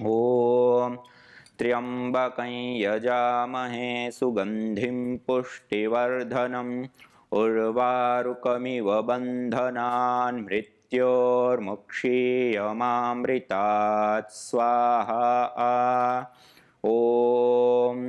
ॐ त्र्यम्बकं यजामहे सुगन्धिं पुष्टिवर्धनम् उर्वारुकमिव बन्धनान् मृत्योर्मुक्षीयमामृतात् स्वाहा। ॐ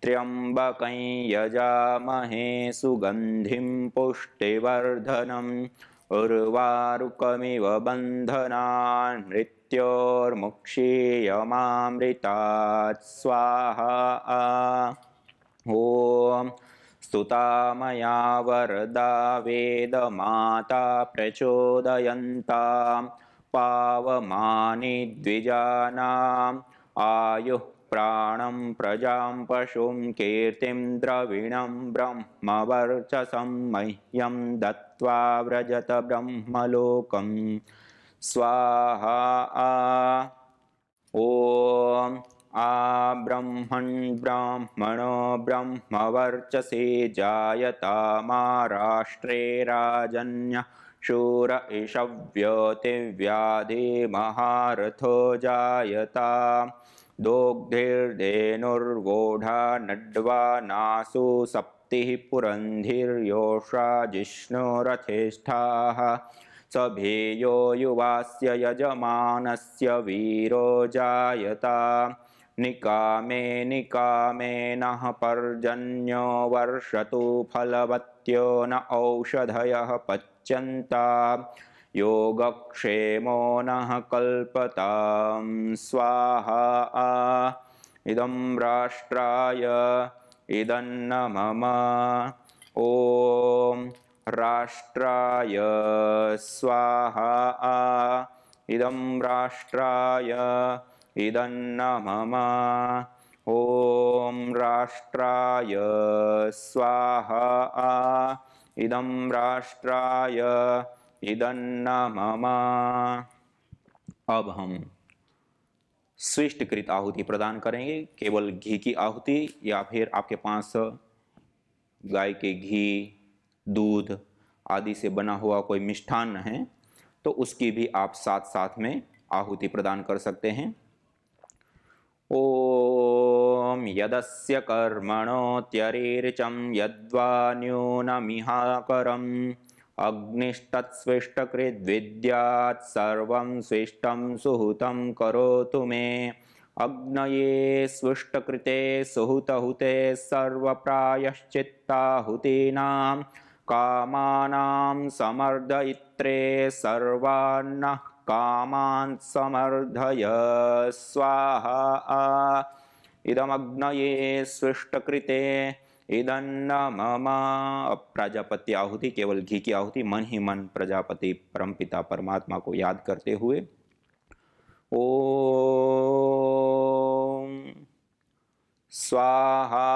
त्र्यम्बकं यजामहे सुगन्धिं पुष्टिवर्धनम् उर्वारुकमिव बन्धनान् मृत्योर्मुक्षीयमामृतात् स्वाहा। ॐ स्तुता मया वरदा वेदमाता प्रचोदयन्तां पावमानि द्विजानाम् आयुः प्राणं प्रजां पशुं कीर्तिं द्रविणं ब्रह्मवर्चसं मह्यं दत्त्वा व्रजत ब्रह्मलोकं स्वाहा। ॐ ब्रह्मन् ब्राह्मणो ब्रह्मवर्चसे जायतामाराष्ट्रे राजन्य शूर इषव्योतिव्याधि महारथो जायता दोग्धिर्धेनुर्वोढा नड्वा नासु सप्तिः पुरन्धिर्योषा जिष्णुरथेष्ठाः सभेयो युवास्य यजमानस्य वीरो जायता निकामे निकामेनः पर्जन्यो वर्षतु फलवत्यो न औषधयः पच्यन्ता योगक्षेमो नः कल्पतां स्वाहा। इदं राष्ट्राय इदन्न मम। ॐ राष्ट्राय स्वाहा। इदं राष्ट्राय इदन्न मम। ॐ राष्ट्राय स्वाहा। इदं राष्ट्राय इदन्न मम। अब हम स्विष्टकृत आहुति प्रदान करेंगे। केवल घी की आहुति या फिर आपके पास गाय के घी दूध आदि से बना हुआ कोई मिष्ठान्न है तो उसकी भी आप साथ साथ में आहुति प्रदान कर सकते हैं। ओम यदस्य कर्मणोत्यरीर्चं यद्वा न्यूनमिहाकरम् अग्निस्तत्स्विष्टकृद्विद्यात् सर्वं स्विष्टं सुहुतं करोतु मे। अग्नये स्विष्टकृते सुहुतहुते सर्वप्रायश्चित्ताहुतीनां कामानां समर्दयित्रे सर्वान्नः कामान् समर्धय स्वाहा। इदमग्नये स्विष्टकृते इदन्न मम। प्रजापति आहुति केवल घी की आहुति मन ही मन प्रजापति परमपिता परमात्मा को याद करते हुए ओम स्वाहा।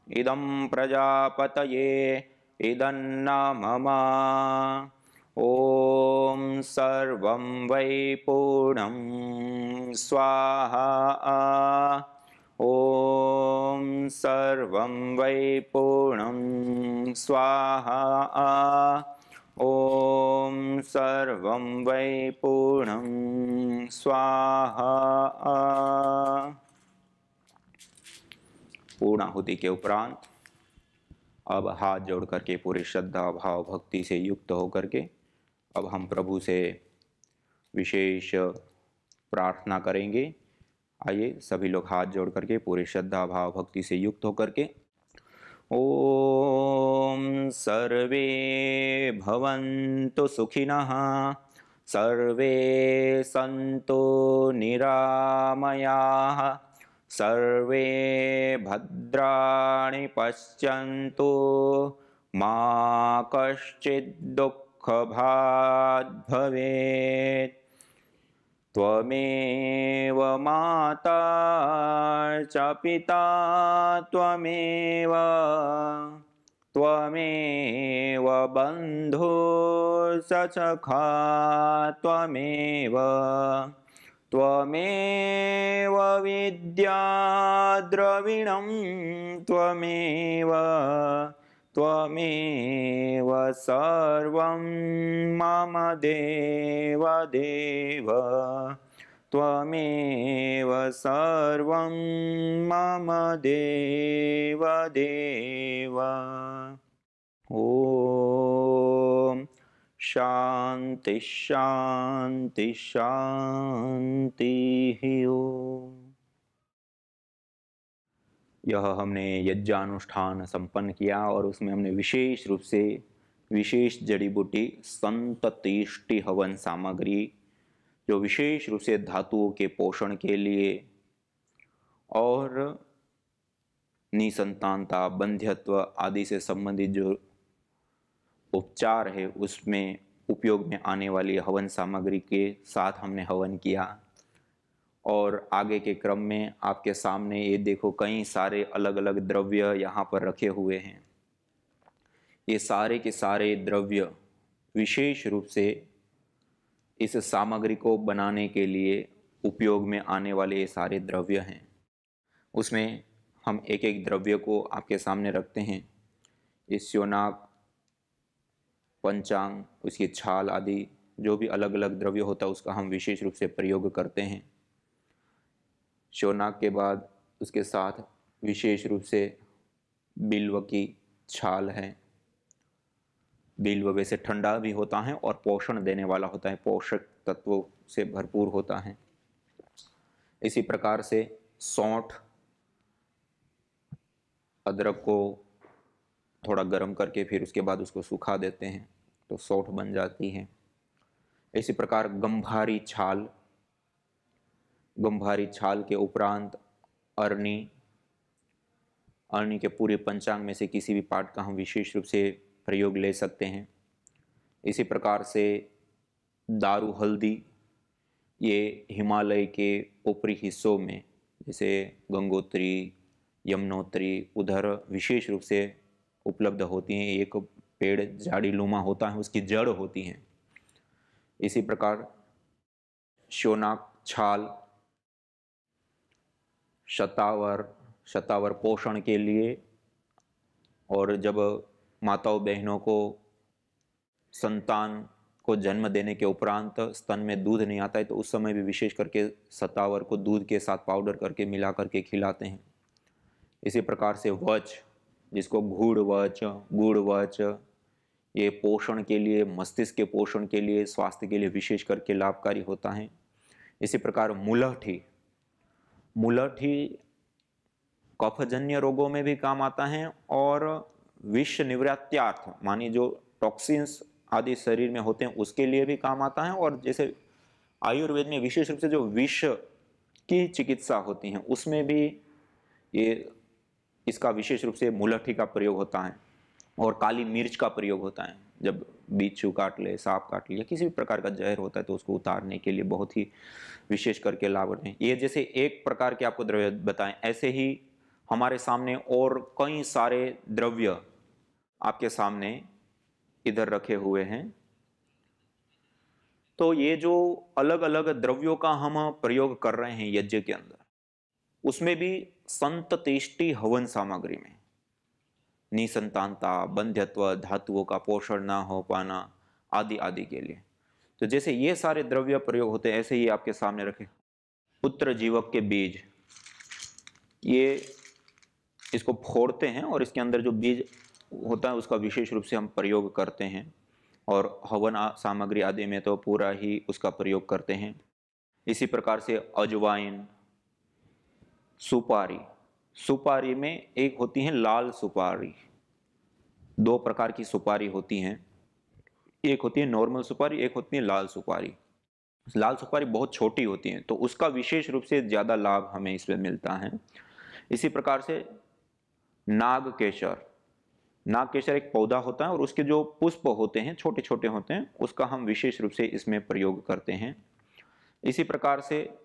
इदं प्रजापतये इदन्न मम। ओम सर्वं वै पूर्णं स्वाहा। ओम सर्वं वै पूर्णं स्वाहा। ओम सर्वं वै पूर्णं स्वाहा। पूर्णाहुति के उपरांत अब हाथ जोड़ करके पूरे श्रद्धा भाव भक्ति से युक्त होकर के अब हम प्रभु से विशेष प्रार्थना करेंगे। आइए सभी लोग हाथ जोड़ करके पूरे श्रद्धा भाव भक्ति से युक्त होकर के ओम सर्वे भवन्तु सुखिनः सर्वे सन्तु निरामयाः सर्वे भद्राणि पश्यन्तु मा कश्चित् दुःखभाग् भवेत्। त्वमेव माता च पिता त्वमेव त्वमेव बन्धुश्च सखा त्वमेव त्वमेव विद्या द्रविणं त्वमेव त्वमेव सर्वं मम देव देव त्वमेव सर्वं मम देव देव। ओम शांति शांति शांति ओम। यह हमने यज्ञानुष्ठान संपन्न किया और उसमें हमने विशेष रूप से विशेष जड़ी बूटी संततिष्टि हवन सामग्री, जो विशेष रूप से धातुओं के पोषण के लिए और निसंतानता, बंध्यत्व आदि से संबंधित जो उपचार है उसमें उपयोग में आने वाली हवन सामग्री के साथ हमने हवन किया। और आगे के क्रम में आपके सामने ये देखो कई सारे अलग अलग द्रव्य यहाँ पर रखे हुए हैं। ये सारे के सारे द्रव्य विशेष रूप से इस सामग्री को बनाने के लिए उपयोग में आने वाले ये सारे द्रव्य हैं। उसमें हम एक एक द्रव्य को आपके सामने रखते हैं। इस श्योनाक, पंचांग, उसकी छाल आदि जो भी अलग अलग द्रव्य होता है उसका हम विशेष रूप से प्रयोग करते हैं। श्योनाक के बाद उसके साथ विशेष रूप से बिल्व की छाल है। बिल्व वैसे ठंडा भी होता है और पोषण देने वाला होता है, पोषक तत्वों से भरपूर होता है। इसी प्रकार से सौंठ, अदरक को थोड़ा गर्म करके फिर उसके बाद उसको सुखा देते हैं तो सौंठ बन जाती है। इसी प्रकार गंभारी छाल, गंभारी छाल के उपरांत अरनी, अरनी के पूरे पंचांग में से किसी भी पार्ट का हम विशेष रूप से प्रयोग ले सकते हैं। इसी प्रकार से दारू हल्दी, ये हिमालय के ऊपरी हिस्सों में जैसे गंगोत्री, यमुनोत्री उधर विशेष रूप से उपलब्ध होती हैं। एक पेड़ झाड़ीनुमा होता है, उसकी जड़ होती हैं। इसी प्रकार श्योनाक छाल, शतावर पोषण के लिए, और जब माताओं बहनों को संतान को जन्म देने के उपरांत स्तन में दूध नहीं आता है तो उस समय भी विशेष करके शतावर को दूध के साथ पाउडर करके मिला करके खिलाते हैं। इसी प्रकार से वच, जिसको गुड़ वच, ये पोषण के लिए, मस्तिष्क के पोषण के लिए, स्वास्थ्य के लिए विशेष करके लाभकारी होता है। इसी प्रकार मुलठी, कफजन्य रोगों में भी काम आता है और विष निवृत्त्यार्थ मानी जो टॉक्सिन्स आदि शरीर में होते हैं उसके लिए भी काम आता है। और जैसे आयुर्वेद में विशेष रूप से जो विष की चिकित्सा होती है उसमें भी ये इसका विशेष रूप से मुलठी का प्रयोग होता है। और काली मिर्च का प्रयोग होता है, जब बिच्छू काट ले, सांप काट ले या किसी भी प्रकार का जहर होता है तो उसको उतारने के लिए बहुत ही विशेष करके लाभ होते हैं। ये जैसे एक प्रकार के आपको द्रव्य बताएं, ऐसे ही हमारे सामने और कई सारे द्रव्य आपके सामने इधर रखे हुए हैं। तो ये जो अलग अलग द्रव्यों का हम प्रयोग कर रहे हैं यज्ञ के अंदर, उसमें भी संततेष्टि हवन सामग्री में निसंतानता, बंध्यत्व, धातुओं का पोषण ना हो पाना आदि आदि के लिए, तो जैसे ये सारे द्रव्य प्रयोग होते हैं ऐसे ही आपके सामने रखे। पुत्र जीवक के बीज, ये इसको फोड़ते हैं और इसके अंदर जो बीज होता है उसका विशेष रूप से हम प्रयोग करते हैं। और हवन सामग्री आदि में तो पूरा ही उसका प्रयोग करते हैं। इसी प्रकार से अजवाइन, सुपारी में एक होती है लाल सुपारी, दो प्रकार की सुपारी होती हैं, एक होती है नॉर्मल सुपारी, एक होती है लाल सुपारी। लाल सुपारी बहुत छोटी होती है तो उसका विशेष रूप से ज़्यादा लाभ हमें इसमें मिलता है। इसी प्रकार से नागकेशर एक पौधा होता है और उसके जो पुष्प होते हैं छोटे छोटे होते हैं, उसका हम विशेष रूप से इसमें प्रयोग करते हैं। इसी प्रकार से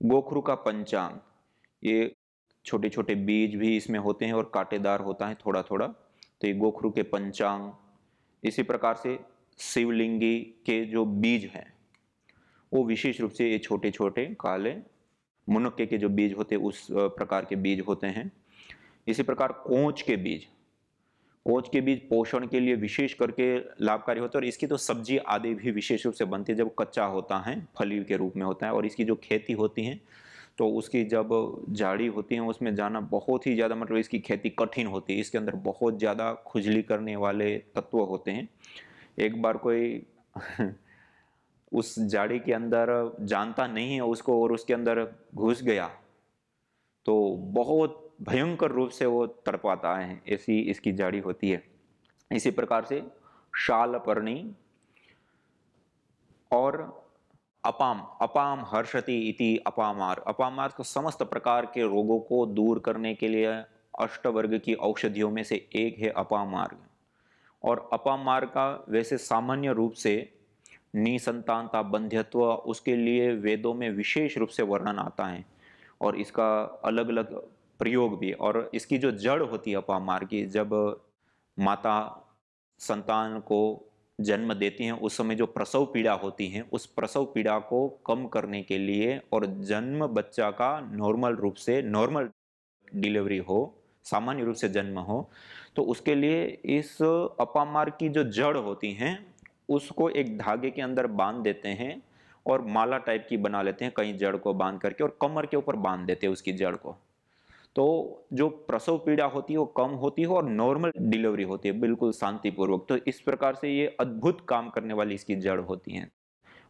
गोखरू का पंचांग, ये छोटे छोटे बीज भी इसमें होते हैं और कांटेदार होता है थोड़ा थोड़ा, तो ये गोखरू के पंचांग। इसी प्रकार से शिवलिंगी के जो बीज हैं वो विशेष रूप से ये छोटे छोटे काले मुनक्के के जो बीज होते हैं उस प्रकार के बीज होते हैं। इसी प्रकार कोंच ओज के बीज पोषण के लिए विशेष करके लाभकारी होता है और इसकी तो सब्जी आदि भी विशेष रूप से बनती है जब कच्चा होता है, फली के रूप में होता है। और इसकी जो खेती होती है तो उसकी जब झाड़ी होती है उसमें जाना बहुत ही ज़्यादा, मतलब इसकी खेती कठिन होती है। इसके अंदर बहुत ज़्यादा खुजली करने वाले तत्व होते हैं। एक बार कोई उस झाड़ी के अंदर जानता नहीं है उसको और उसके अंदर घुस गया तो बहुत भयंकर रूप से वो तड़पाता है, ऐसी इसकी झाड़ी होती है। इसी प्रकार से शालपर्णी और अपाम, अपाम हर्षति इति अपामार, अपामार को समस्त प्रकार के रोगों को दूर करने के लिए अष्टवर्ग की औषधियों में से एक है अपामार्ग। और अपामार्ग का वैसे सामान्य रूप से निसंतानता, बंध्यत्व, उसके लिए वेदों में विशेष रूप से वर्णन आता है और इसका अलग अलग प्रयोग भी। और इसकी जो जड़ होती है अपामार्ग की, जब माता संतान को जन्म देती हैं उस समय जो प्रसव पीड़ा होती है, उस प्रसव पीड़ा को कम करने के लिए और जन्म बच्चा का नॉर्मल रूप से नॉर्मल डिलीवरी हो, सामान्य रूप से जन्म हो, तो उसके लिए इस अपामार्ग की जो जड़ होती हैं उसको एक धागे के अंदर बांध देते हैं और माला टाइप की बना लेते हैं कहीं जड़ को बांध करके और कमर के ऊपर बांध देते हैं उसकी जड़ को। तो जो प्रसव पीड़ा होती है वो कम होती है और नॉर्मल डिलीवरी होती है बिल्कुल शांतिपूर्वक। तो इस प्रकार से ये अद्भुत काम करने वाली इसकी जड़ होती हैं।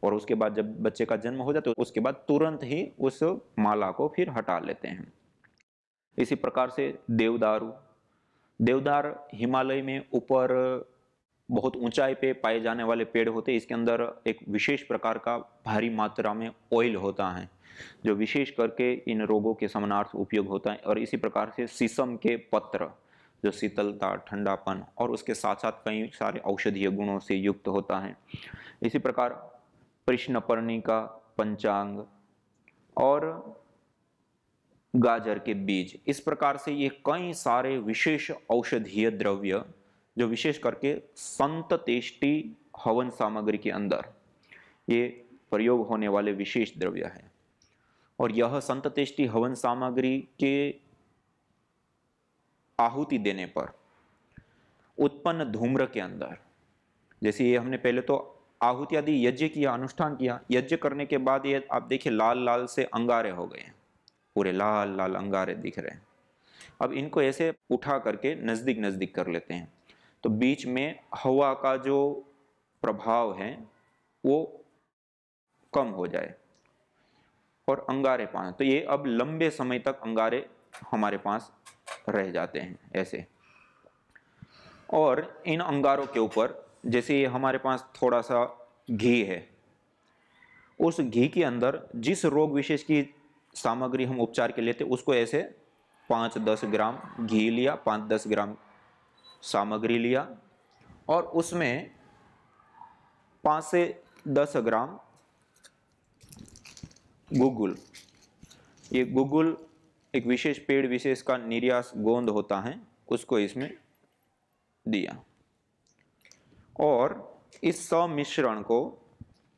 और उसके बाद जब बच्चे का जन्म हो जाता है तो उसके बाद तुरंत ही उस माला को फिर हटा लेते हैं। इसी प्रकार से देवदारू, देवदार हिमालय में ऊपर बहुत ऊंचाई पे पाए जाने वाले पेड़ होते हैं। इसके अंदर एक विशेष प्रकार का भारी मात्रा में ऑयल होता है जो विशेष करके इन रोगों के शमनार्थ उपयोग होता है। और इसी प्रकार से शीशम के पत्र जो शीतलता, ठंडापन और उसके साथ साथ कई सारे औषधीय गुणों से युक्त होता है। इसी प्रकार कृष्णपर्णी का पंचांग और गाजर के बीज, इस प्रकार से ये कई सारे विशेष औषधीय द्रव्य जो विशेष करके संत तेष्टि हवन सामग्री के अंदर ये प्रयोग होने वाले विशेष द्रव्य है। और यह संत तेष्टि हवन सामग्री के आहुति देने पर उत्पन्न धूम्र के अंदर, जैसे ये हमने पहले तो आहुति आदि यज्ञ किया, अनुष्ठान किया, यज्ञ करने के बाद ये आप देखिए लाल लाल से अंगारे हो गए हैं, पूरे लाल लाल अंगारे दिख रहे हैं। अब इनको ऐसे उठा करके नजदीक नजदीक कर लेते हैं तो बीच में हवा का जो प्रभाव है वो कम हो जाए और अंगारे पाए। तो ये अब लंबे समय तक अंगारे हमारे पास रह जाते हैं ऐसे। और इन अंगारों के ऊपर जैसे ये हमारे पास थोड़ा सा घी है, उस घी के अंदर जिस रोग विशेष की सामग्री हम उपचार के लेते उसको ऐसे 5-10 ग्राम घी लिया, 5-10 ग्राम सामग्री लिया और उसमें 5 से 10 ग्राम गुगुल, ये गुगुल एक विशेष पेड़ विशेष का निर्यास गोंद होता है, उसको इसमें दिया और इस सम्मिश्रण को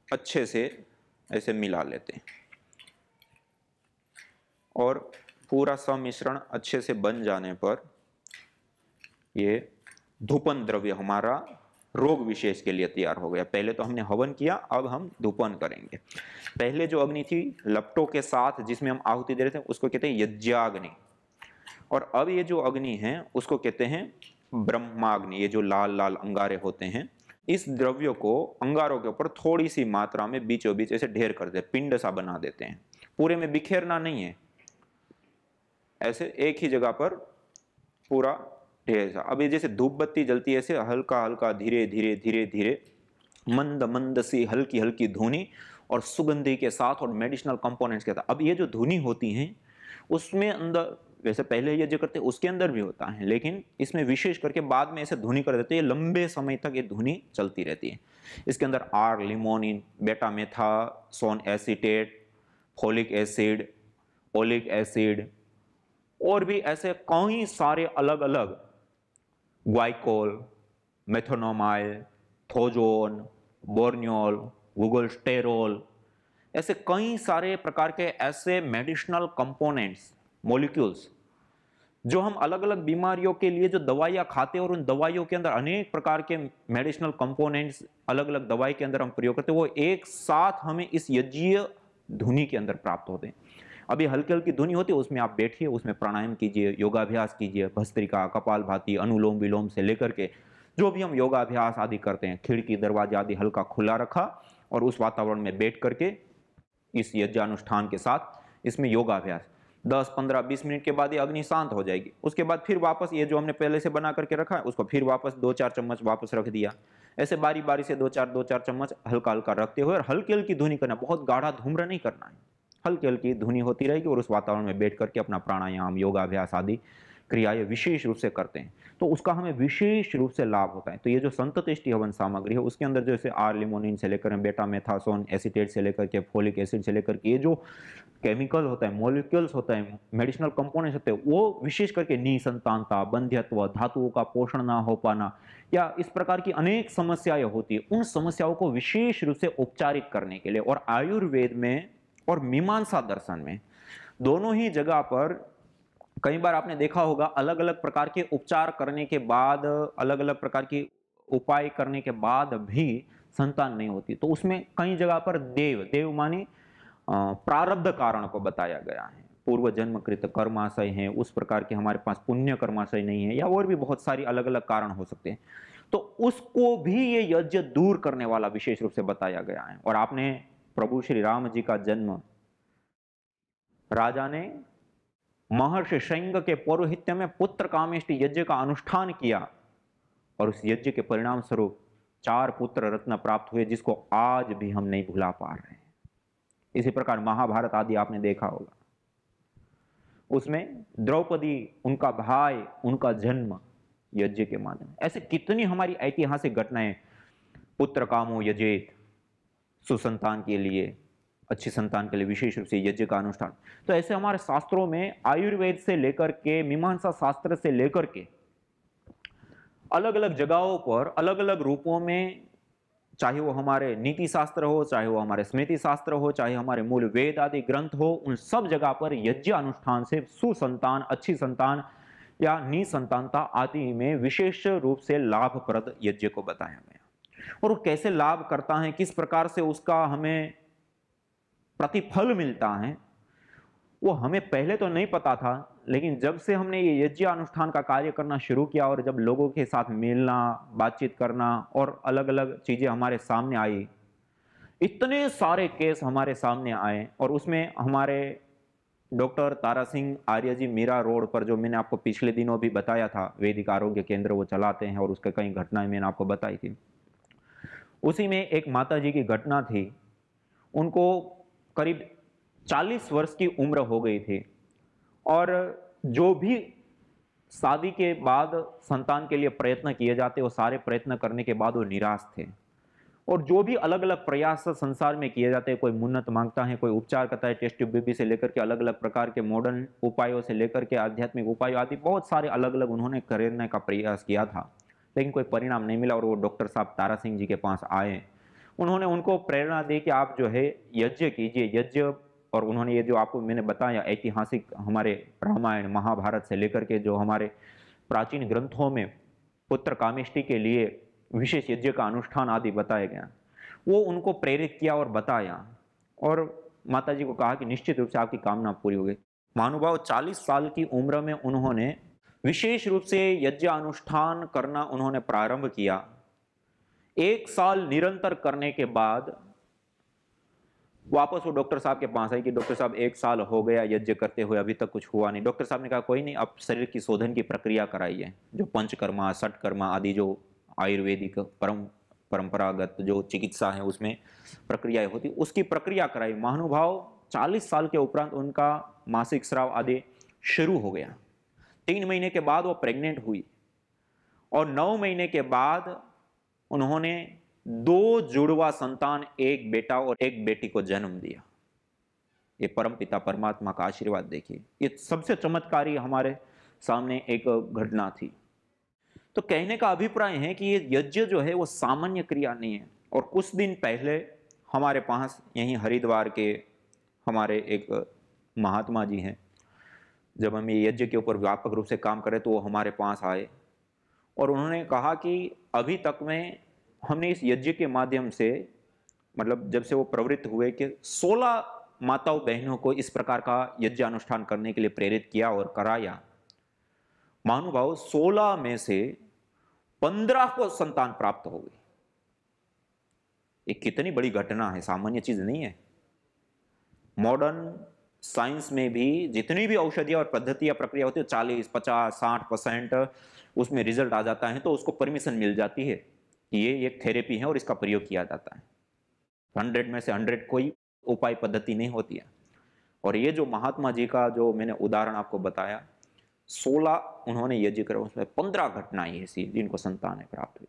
अच्छे से ऐसे मिला लेते हैं। और पूरा सम्मिश्रण अच्छे से बन जाने पर ये धूपन द्रव्य हमारा रोग विशेष के लिए तैयार हो गया। पहले तो हमने हवन किया, अब हम धूपन करेंगे। पहले जो अग्नि थी लपटों के साथ जिसमें हम आहुति दे रहे थे उसको कहते हैं यज्ञाग्नि, और अब ये जो अग्नि है उसको कहते हैं ब्रह्माग्नि। ये जो लाल लाल अंगारे होते हैं, इस द्रव्य को अंगारों के ऊपर थोड़ी सी मात्रा में बीचों बीच ऐसे ढेर कर देते, पिंड सा बना देते हैं। पूरे में बिखेरना नहीं है, ऐसे एक ही जगह पर पूरा ढेर सा। अब ये जैसे धूप बत्ती जलती है ऐसे हल्का हल्का धीरे धीरे धीरे धीरे मंद मंद सी हल्की हल्की धुनी और सुगंधी के साथ और मेडिसिनल कंपोनेंट्स के साथ। अब ये जो धुनी होती हैं उसमें अंदर, वैसे पहले यज्ञ करते उसके अंदर भी होता है, लेकिन इसमें विशेष करके बाद में ऐसे धुनी कर देते हैं, लंबे समय तक ये धुनी चलती रहती है। इसके अंदर are limonin, betamethasone acetate, folic acid, oleic acid और भी ऐसे कई सारे अलग अलग ग्वाइकोल, मेथोनोमाइल, थोजोन, बोर्नियोल, गुगलस्टेरोल, ऐसे कई सारे प्रकार के ऐसे मेडिसिनल कंपोनेंट्स, मॉलिक्यूल्स जो हम अलग अलग बीमारियों के लिए जो दवाइयाँ खाते हैं और उन दवाइयों के अंदर अनेक प्रकार के मेडिसिनल कंपोनेंट्स अलग अलग दवाई के अंदर हम प्रयोग करते हैं, वो एक साथ हमें इस यज्ञीय धुनी के अंदर प्राप्त होते हैं। अभी हल्की हल्की धुनी होती है, उसमें आप बैठिए, उसमें प्राणायाम कीजिए, योगाभ्यास कीजिए, भस्त्रिका, कपालभाति, अनुलोम विलोम से लेकर के जो भी हम योगाभ्यास आदि करते हैं, खिड़की दरवाजा आदि हल्का खुला रखा और उस वातावरण में बैठ करके इस यज्ञानुष्ठान के साथ इसमें योगाभ्यास 10, 15, 20 मिनट के बाद ये अग्नि शांत हो जाएगी। उसके बाद फिर वापस ये जो हमने पहले से बना करके रखा है उसको फिर वापस 2-4 चम्मच वापस रख दिया। ऐसे बारी बारी से 2-4 चम्मच हल्का हल्का रखते हुए और हल्की हल्की धुनी करना, बहुत गाढ़ा धूम्र नहीं करना है, हल्की हल्की धुनी होती रहेगी और उस वातावरण में बैठ करके अपना प्राणायाम, योगाभ्यास आदि क्रियाएं विशेष रूप से करते हैं, तो उसका हमें विशेष रूप से लाभ होता है। तो ये जो संततिष्टि हवन सामग्री है उसके अंदर जैसे आर-लिमोनिन से लेकर बेटा मेथासोन एसीटेट से लेकर के फोलिक एसिड से लेकर के ये जो केमिकल होता है, मॉलिक्यूल्स होता है, मेडिसिनल कंपोनेंट्स होते हैं, वो विशेष करके निसंतानता, बंध्यत्व, धातुओं का पोषण ना हो पाना या इस प्रकार की अनेक समस्याएं होती है, उन समस्याओं को विशेष रूप से उपचारित करने के लिए और आयुर्वेद में और मीमांसा दर्शन में दोनों ही जगह पर कई बार आपने देखा होगा अलग अलग प्रकार के उपचार करने के बाद, अलग अलग प्रकार की उपाय करने के बाद भी संतान नहीं होती, तो उसमें कई जगह पर देव माने प्रारब्ध कारण को बताया गया है, पूर्व जन्मकृत कर्माशय है, उस प्रकार के हमारे पास पुण्य कर्माशय नहीं है या और भी बहुत सारी अलग अलग कारण हो सकते हैं, तो उसको भी ये यज्ञ दूर करने वाला विशेष रूप से बताया गया है। और आपने प्रभु श्री राम जी का जन्म राजा ने महर्षि श्रृंग के पौरोहित्य में पुत्र कामेष्टि यज्ञ का अनुष्ठान किया और उस यज्ञ के परिणाम स्वरूप 4 पुत्र रत्न प्राप्त हुए, जिसको आज भी हम नहीं भुला पा रहे हैं। इसी प्रकार महाभारत आदि आपने देखा होगा, उसमें द्रौपदी, उनका भाई, उनका जन्म यज्ञ के माध्यम। ऐसे कितनी हमारी ऐतिहासिक घटनाएं, पुत्र कामो यजेत, सुसंतान के लिए, अच्छी संतान के लिए विशेष रूप से यज्ञ का अनुष्ठान। तो ऐसे हमारे शास्त्रों में आयुर्वेद से लेकर के मीमांसा शास्त्र से लेकर के अलग अलग जगहों पर अलग अलग रूपों में, चाहे वो हमारे नीति शास्त्र हो, चाहे वो हमारे स्मृति शास्त्र हो, चाहे हमारे मूल वेद आदि ग्रंथ हो, उन सब जगह पर यज्ञ अनुष्ठान से सुसंतान, अच्छी संतान या निसंतानता आदि में विशेष रूप से लाभप्रद यज्ञ को बताया गया। और वो कैसे लाभ करता है, किस प्रकार से उसका हमें प्रतिफल मिलता है, वो हमें पहले तो नहीं पता था, लेकिन जब से हमने ये यज्ञ अनुष्ठान का कार्य करना शुरू किया और जब लोगों के साथ मिलना, बातचीत करना और अलग अलग चीजें हमारे सामने आई, इतने सारे केस हमारे सामने आए। और उसमें हमारे डॉक्टर तारा सिंह आर्य जी मीरा रोड पर, जो मैंने आपको पिछले दिनों भी बताया था, वैदिक आरोग्य केंद्र वो चलाते हैं और उसके कई घटनाएं मैंने आपको बताई थी। उसी में एक माता जी की घटना थी, उनको करीब 40 वर्ष की उम्र हो गई थी और जो भी शादी के बाद संतान के लिए प्रयत्न किए जाते, वो सारे प्रयत्न करने के बाद वो निराश थे। और जो भी अलग अलग प्रयास संसार में किए जाते हैं, कोई मुन्नत मांगता है, कोई उपचार करता है, टेस्ट ट्यूब बेबी से लेकर के अलग अलग प्रकार के मॉडर्न उपायों से लेकर के आध्यात्मिक उपायों आदि बहुत सारे अलग अलग उन्होंने करने का प्रयास किया था, लेकिन कोई परिणाम नहीं मिला। और वो डॉक्टर साहब तारा सिंह जी के पास आए, उन्होंने उनको प्रेरणा दी कि आप जो है यज्ञ कीजिए, यज्ञ। और उन्होंने ये जो आपको मैंने बताया ऐतिहासिक हमारे रामायण महाभारत से लेकर के जो हमारे प्राचीन ग्रंथों में पुत्र कामेष्टि के लिए विशेष यज्ञ का अनुष्ठान आदि बताया गया, वो उनको प्रेरित किया और बताया और माता जी को कहा कि निश्चित रूप से आपकी कामना पूरी होगी। महानुभाव 40 साल की उम्र में उन्होंने विशेष रूप से यज्ञ अनुष्ठान करना उन्होंने प्रारंभ किया। 1 साल निरंतर करने के बाद वापस वो डॉक्टर साहब के पास आई कि डॉक्टर साहब 1 साल हो गया यज्ञ करते हुए, अभी तक कुछ हुआ नहीं। डॉक्टर साहब ने कहा कोई नहीं, अब शरीर की शोधन की प्रक्रिया कराइए, जो पंचकर्मा, षटकर्मा आदि जो आयुर्वेदिक परंपरागत जो चिकित्सा है उसमें प्रक्रियाएं होती, उसकी प्रक्रिया कराई। महानुभाव 40 साल के उपरांत उनका मासिक स्राव आदि शुरू हो गया। 3 महीने के बाद वो प्रेग्नेंट हुई और 9 महीने के बाद उन्होंने 2 जुड़वा संतान, एक बेटा और एक बेटी को जन्म दिया। ये परमपिता परमात्मा का आशीर्वाद देखिए, ये सबसे चमत्कारी हमारे सामने एक घटना थी। तो कहने का अभिप्राय है कि ये यज्ञ जो है वो सामान्य क्रिया नहीं है। और कुछ दिन पहले हमारे पास यहीं हरिद्वार के हमारे एक महात्मा जी हैं, जब हम ये यज्ञ के ऊपर व्यापक रूप से काम करें तो वो हमारे पास आए और उन्होंने कहा कि अभी तक में हमने इस यज्ञ के माध्यम से, मतलब जब से वो प्रवृत्त हुए, कि 16 माताओं बहनों को इस प्रकार का यज्ञ अनुष्ठान करने के लिए प्रेरित किया और कराया। महानुभाव, 16 में से 15 को संतान प्राप्त हो गई। ये कितनी बड़ी घटना है, सामान्य चीज नहीं है। मॉडर्न साइंस में भी जितनी भी औषधियां और पद्धतियां प्रक्रिया होती है 40, 50, 60% उसमें रिजल्ट आ जाता है तो उसको परमिशन मिल जाती है कि ये एक थेरेपी है और इसका प्रयोग किया जाता है। 100 में से 100 कोई उपाय पद्धति नहीं होती है। और ये जो महात्मा जी का जो मैंने उदाहरण आपको बताया, 16 उन्होंने यज्ञ करा, उसमें 15 घटनाएं ऐसी जिनको संतानें प्राप्त हुई।